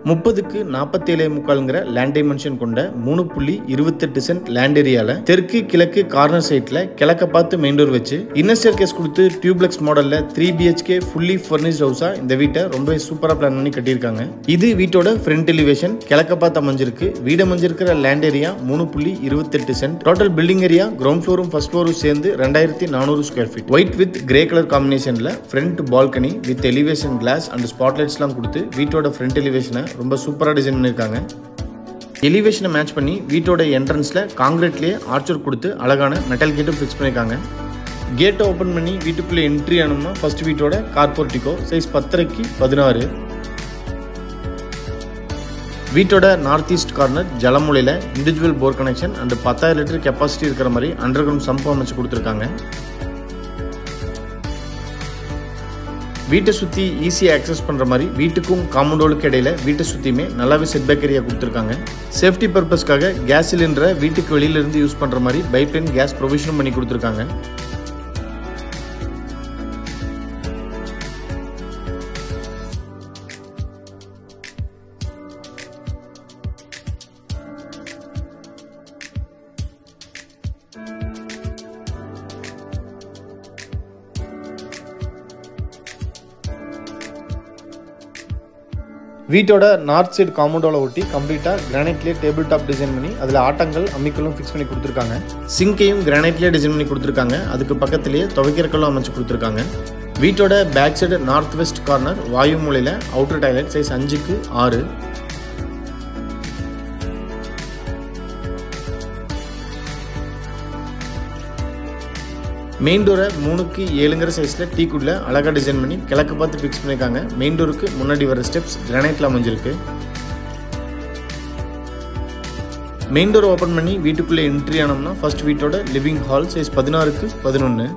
30க்கு 47.25ங்கிற land dimension கொண்ட 3.28 cent land ஏரியால தெற்கு கிழக்கு கார்னர் சைட்ல கிழக்க பார்த்து மெயின் டோர் வச்சு இன்னர் ஸ்டேர்கேஸ் கொடுத்து டியூப்ளெக்ஸ் மாடல்ல 3 BHK ஃபுல்லி ஃபர்னிஷ்ட் ஹவுஸா இந்த வீட்டை ரொம்ப சூப்பரா பிளான் பண்ணி கட்டியிருக்காங்க. இது வீட்டோட ஃப்ரண்ட் எலிவேஷன் கிழக்க பார்த்து அமைஞ்சிருக்கு. வீடு அமைஞ்சிருக்கிற land area 3.28 cent. Total building area ground ஃப்ளோரும் ஃபர்ஸ்ட் ஃப்ளோரும் சேர்ந்து 2400 square feet. White with grey colour காம்பினேஷன்ல front balcony with elevation glass and ஸ்பாட்லைட்ஸ்லாம் கொடுத்து வீட்டோட ஃப்ரண்ட் எலிவேஷனை ரொம்ப சூப்பரா டிசைன் பண்ணிருக்காங்க. எலிவேஷனை மேட்ச் பண்ணி வீட்டோட என்ட்ரன்ஸ்ல காங்கிரீட்லயே ஆர்ச்சர் கொடுத்து அழகான மெட்டல் கேட்டும் ஃபிக்ஸ் பண்ணிருக்காங்க. கேட்டை ஓபன் பண்ணி வீட்டுக்குள்ள என்ட்ரி ஆனோம்னா ஃபர்ஸ்ட் வீட்டோட கார் போர்ட்டிகோ சைஸ் 10.5 x 16. வீட்டோட நார்த் ஈஸ்ட் கார்னர் ஜலமூலையில individual bore connection and 10,000 litre capacity இருக்கிற மாதிரி அண்டர் கிரவுண்ட் சம்ப் அமைச்சு கொடுத்துருக்காங்க. வீட்டை சுற்றி ஈஸியாக ஆக்சஸ் பண்ணுற மாதிரி வீட்டுக்கும் காம்பவுண்டுக்கு இடையில வீட்டை சுற்றியுமே நல்லாவே செட்பேக் ஏரியா கொடுத்துருக்காங்க. சேஃப்டி பர்பஸ்க்காக கேஸ் சிலிண்டரை வீட்டுக்கு வெளியிலிருந்து யூஸ் பண்ணுற மாதிரி பைப்லைன் கேஸ் ப்ரொவிஷனும் பண்ணி கொடுத்துருக்காங்க. வீட்டோட நார்த் சைடு காம்பவுண்டோட ஒட்டி கம்ப்ளீட்டாக கிரானைட்லேயே டேபிள் டாப் டிசைன் பண்ணி அதில் ஆட்டங்கள் அம்மிக்கல்லும் ஃபிக்ஸ் பண்ணி கொடுத்துருக்காங்க. சிங்கையும் கிரானைட்லேயே டிசைன் பண்ணி கொடுத்துருக்காங்க. அதுக்கு பக்கத்துலேயே துவைக்கிற கல்லும் அமைச்சு கொடுத்துருக்காங்க. வீட்டோட back side north west corner வாயு மூலையில் அவுட்டர் டாய்லெட் சைஸ் 5க்கு 6. மெயின் டோரை 3க்கு 7ங்கிற சைஸில் டீக்குள்ள அழகாக டிசைன் பண்ணி கிழக்கு பார்த்து ஃபிக்ஸ் பண்ணியிருக்காங்க. மெயின் டோருக்கு முன்னாடி வர ஸ்டெப்ஸ் கிரானைட்டில் அமைஞ்சிருக்கு. மெயின் டோரை ஓப்பன் பண்ணி வீட்டுக்குள்ளே என்ட்ரி ஆனோம்னா ஃபர்ஸ்ட் வீட்டோட லிவிங் ஹால் சைஸ் 16க்கு 11.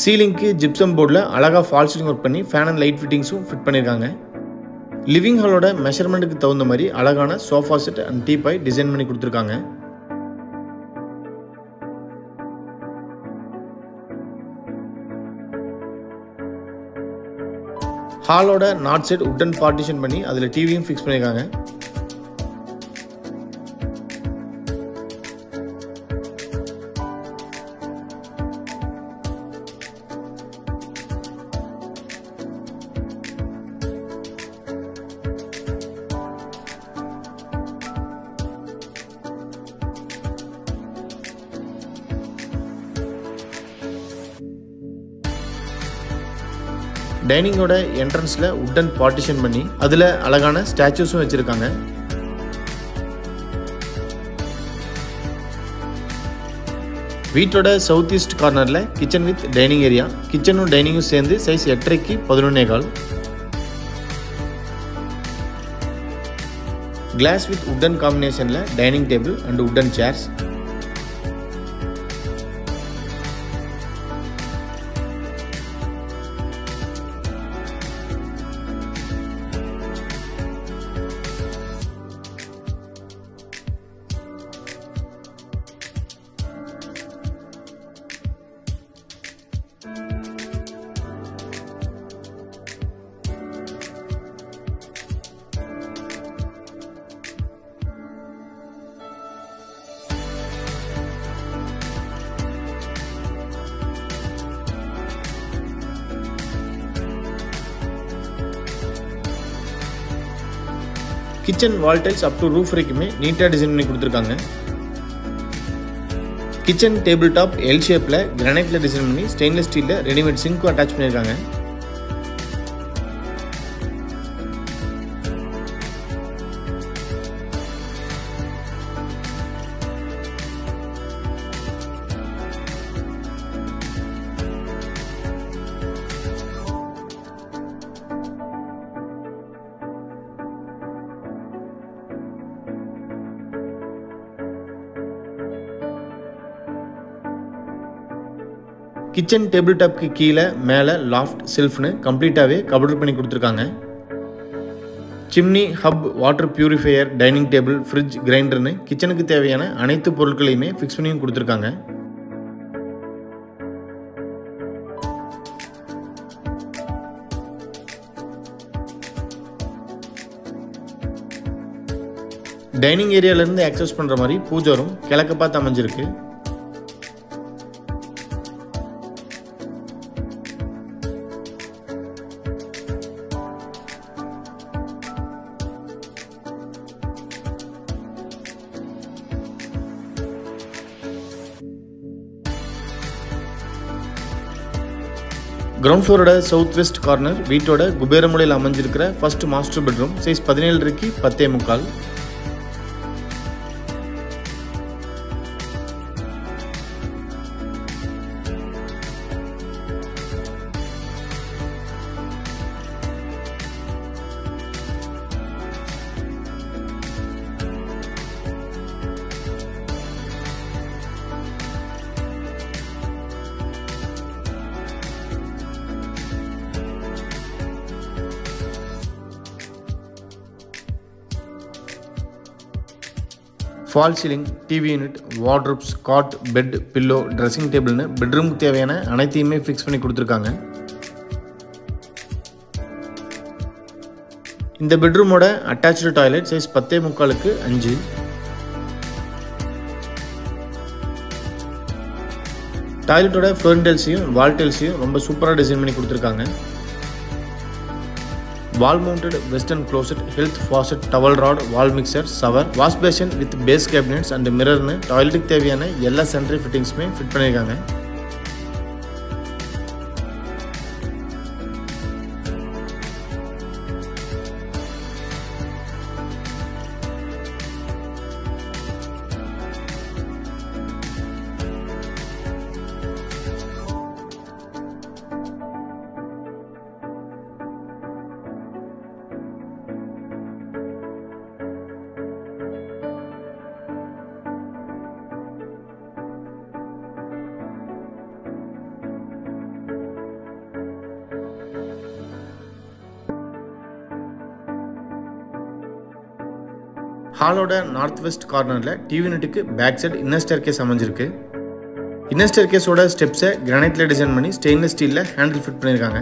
சீலிங்க்கு ஜிப்சம் போர்டில் அழகாக ஃபால் சீலிங் ஒர்க் பண்ணி ஃபேன் அண்ட் லைட் ஃபிட்டிங்ஸும் ஃபிட் பண்ணியிருக்காங்க. லிவிங் ஹாலோட மெஷர்மெண்ட்டுக்கு தகுந்த மாதிரி அழகான sofa set and teapoy design பண்ணி கொடுத்துருக்காங்க. ஹாலோட நார்த் சைடு உட்டன் பார்ட்டிஷன் பண்ணி அதில் டிவியும் ஃபிக்ஸ் பண்ணியிருக்காங்க. டைனிங்கோட என்ட்ரன்ஸ்ல உட்டன் பார்ட்டிஷன் பண்ணி அதுல அழகான ஸ்டாச்சுஸும் வச்சிருக்காங்க. வீட்டோட சவுத் ஈஸ்ட் கார்னர்ல கிச்சன் வித் டைனிங் ஏரியா. கிச்சனும் டைனிங்கும் சேர்ந்து size 8.5 x 11.25. Glass with wooden காம்பினேஷன்ல dining table and wooden chairs. Kitchen wall tiles up to roof வரைக்குமே நீட்டாக டிசைன் பண்ணி கொடுத்துருக்காங்க. கிச்சன் டேபிள் டாப் எல் ஷேப்பில் கிரானைட்டில் டிசைன் பண்ணி ஸ்டெயின்லெஸ் ஸ்டீலில் ரெடிமேட் சிங்க்கும் அட்டாச் பண்ணியிருக்காங்க. கிச்சன் டேபிள் டாப்க்கு கீழே மேலே லாஃப்ட் செல்ஃப்னு கம்ப்ளீட்டாகவே கபோர்ட் பண்ணி கொடுத்துருக்காங்க. Chimney, hob, water purifier, dining table, fridge, கிரைண்டர்னு கிச்சனுக்கு தேவையான அனைத்து பொருட்களையுமே ஃபிக்ஸ் பண்ணியும் கொடுத்துருக்காங்க. டைனிங் ஏரியாவிலேருந்து ஆக்சஸ் பண்ணுற மாதிரி பூஜை ரூம் கிழக்கு பார்த்து அமைஞ்சிருக்கு. கிரவுண்ட் ஃப்ளோரோட சவுத் வெஸ்ட் கார்னர் வீட்டோட குபேரமுலையில் அமைஞ்சிருக்கிற first master bedroom. Size 17 10.25. Fall ceiling, TV unit, wardrobes, cot, bed, pillow, dressing டேபிள்னு பெட்ரூமுக்கு தேவையான அனைத்தையுமே ஃபிக்ஸ் பண்ணி கொடுத்துருக்காங்க. இந்த பெட்ரூமோட அட்டாச்சு டாய்லெட் சைஸ் 10.25 5. டாய்லெட்டோட ஃப்ளோர் டைல்ஸையும் வால் டைல்ஸையும் ரொம்ப சூப்பராக டிசைன் பண்ணி கொடுத்துருக்காங்க. Wall mounted western closet, health faucet, towel rod, wall mixer, shower, wash basin with base cabinets and mirror னு டாய்லெட்டுக்கு தேவையான எல்லா sanitary fittings-மே ஃபிட் பண்ணிருக்காங்க. ஹாலோட நார்த் வெஸ்ட் கார்னரில் டிவி யூனிட்டுக்கு back side inner staircase அமைஞ்சிருக்கு. இன்னர் ஸ்டேர் கேஸோட ஸ்டெப்ஸை கிரானைட்டில் டிசைன் பண்ணி ஸ்டெயின்லெஸ் ஸ்டீலில் ஹேண்டில் ஃபிட் பண்ணியிருக்காங்க.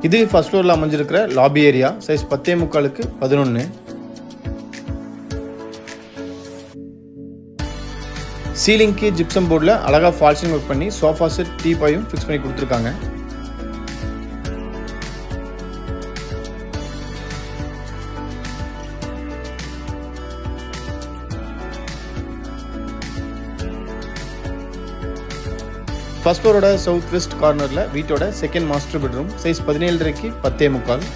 இது ஃபர்ஸ்ட் ஃப்ளோரில் அமைஞ்சிருக்கிற லாபி ஏரியா. சைஸ் 10.25 11. சீலிங்க்கு ஜிப்சம் போர்டில் அழகாக ஃபால்சிங் ஒர்க் பண்ணி சோஃபா செட், டீபாயும் ஃபிக்ஸ் பண்ணி கொடுத்துருக்காங்க. ஃபர்ஸ்ட் ஃப்ளோரோட சவுத் வெஸ்ட் கார்னரில் வீட்டோட second master bedroom. Size 17 10.25.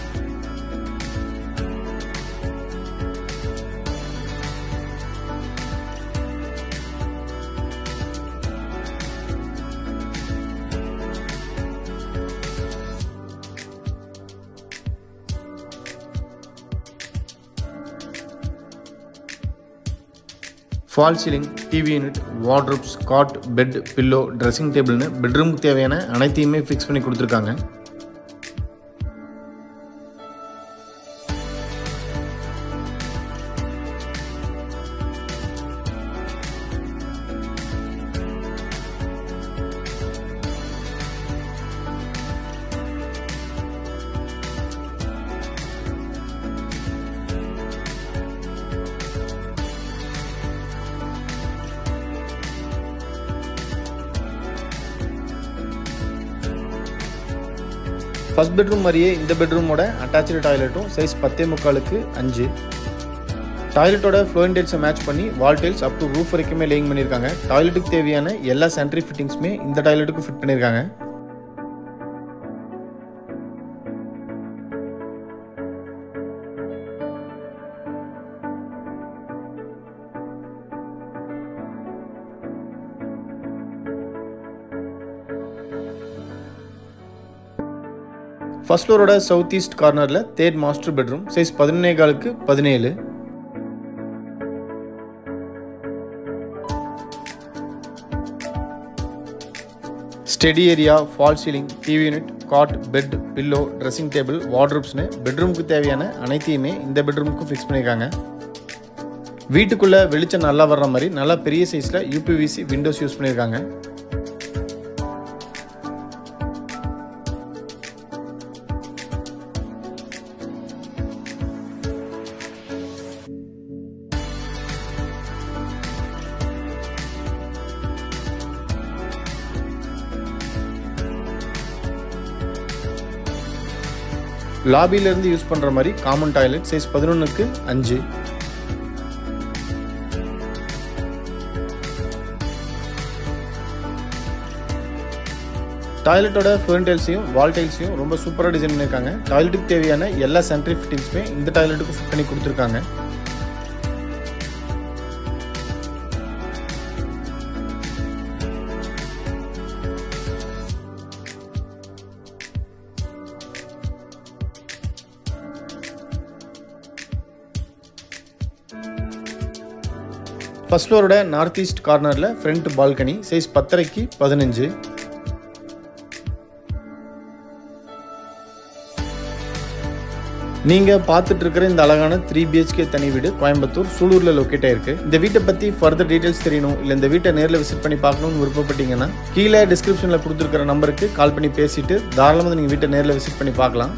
Fall ceiling, TV unit, wardrobes, cot, bed, pillow, dressing டேபிள்னு பெட்ரூமுக்கு தேவையான அனைத்தையுமே ஃபிக்ஸ் பண்ணி கொடுத்துருக்காங்க. ஃபர்ஸ்ட் பெட்ரூம் மாதிரியே இந்த பெட்ரூமோட அட்டாச்சு டாய்லெட்டும் சைஸ் 10.25 5. டாய்லெட்டோட ஃப்ளோரிங் டைல்ஸை மேட்ச் பண்ணி wall tiles up to roof வரைக்குமே லேயிங் பண்ணியிருக்காங்க. டாய்லெட்டுக்கு தேவையான எல்லா சானிட்டரி ஃபிட்டிங்ஸுமே இந்த டாய்லெட்டுக்கு ஃபிட் பண்ணியிருக்காங்க. ஃபர்ஸ்ட் ஃப்ளோரோட சவுத் ஈஸ்ட் கார்னரில் third master bedroom. Size 11.25 17. Study area, fall ceiling, TV unit, cot, bed, pillow, dressing table, வார்ட்ரோப்ஸ்னு பெட்ரூமுக்கு தேவையான அனைத்தையுமே இந்த பெட்ரூமுக்கு ஃபிக்ஸ் பண்ணியிருக்காங்க. வீட்டுக்குள்ள வெளிச்சம் நல்லா வர்ற மாதிரி நல்லா பெரிய சைஸ்ல யூபிவிசி விண்டோஸ் யூஸ் பண்ணியிருக்காங்க. லாபில இருந்து யூஸ் பண்ற மாதிரி காமன் டாய்லெட் சைஸ் 11:5. டாய்லெட்டோட ஃபர்ன் டைல்ஸையும் வால் டைல்ஸையும் ரொம்ப சூப்பராக டிசைன் பண்ணியிருக்காங்க. டாய்லெட்டுக்கு தேவையான எல்லா சானிட்டரி ஃபிட்டிங்ஸுமே இந்த டாய்லெட்டுக்கு ஃபிட் பண்ணி கொடுத்துருக்காங்க. ஃபர்ஸ்ட் ஃப்ளோரோட நார்த் ஈஸ்ட் கார்னரில் ஃப்ரண்ட் பால்கனி சைஸ் 10:15. நீங்கள் பார்த்துட்டு இருக்கிற இந்த அழகான 3 BHK தனி வீடு கோயம்புத்தூர் சூலூரில் லொக்கேட் ஆயிருக்கு. இந்த வீட்டை பற்றி ஃபர்தர் டீட்டெயில்ஸ் தெரியணும் இல்லை இந்த வீட்டை நேரில் விசிட் பண்ணி பார்க்கணும்னு விருப்பப்பட்டீங்கன்னா கீழே டிஸ்கிரிப்ஷனில் கொடுத்துருக்கிற நம்பருக்கு கால் பண்ணி பேசிட்டு தாராளமாக நீங்கள் வீட்டை நேரில் விசிட் பண்ணி பார்க்கலாம்.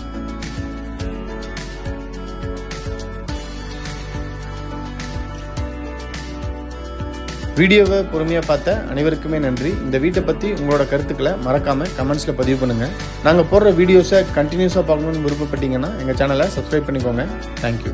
வீடியோவை பொறுமையாக பார்த்த அனைவருக்குமே நன்றி. இந்த வீட்டை பற்றி உங்களோட கருத்துக்களை மறக்காமல் கமெண்ட்ஸில் பதிவு பண்ணுங்கள். நாங்கள் போடுற வீடியோஸை கண்டினியூஸாக பார்க்கணுன்னு விருப்பப்பட்டீங்கன்னா எங்கள் சேனலை சப்ஸ்கிரைப் பண்ணிக்கோங்க. தேங்க்யூ.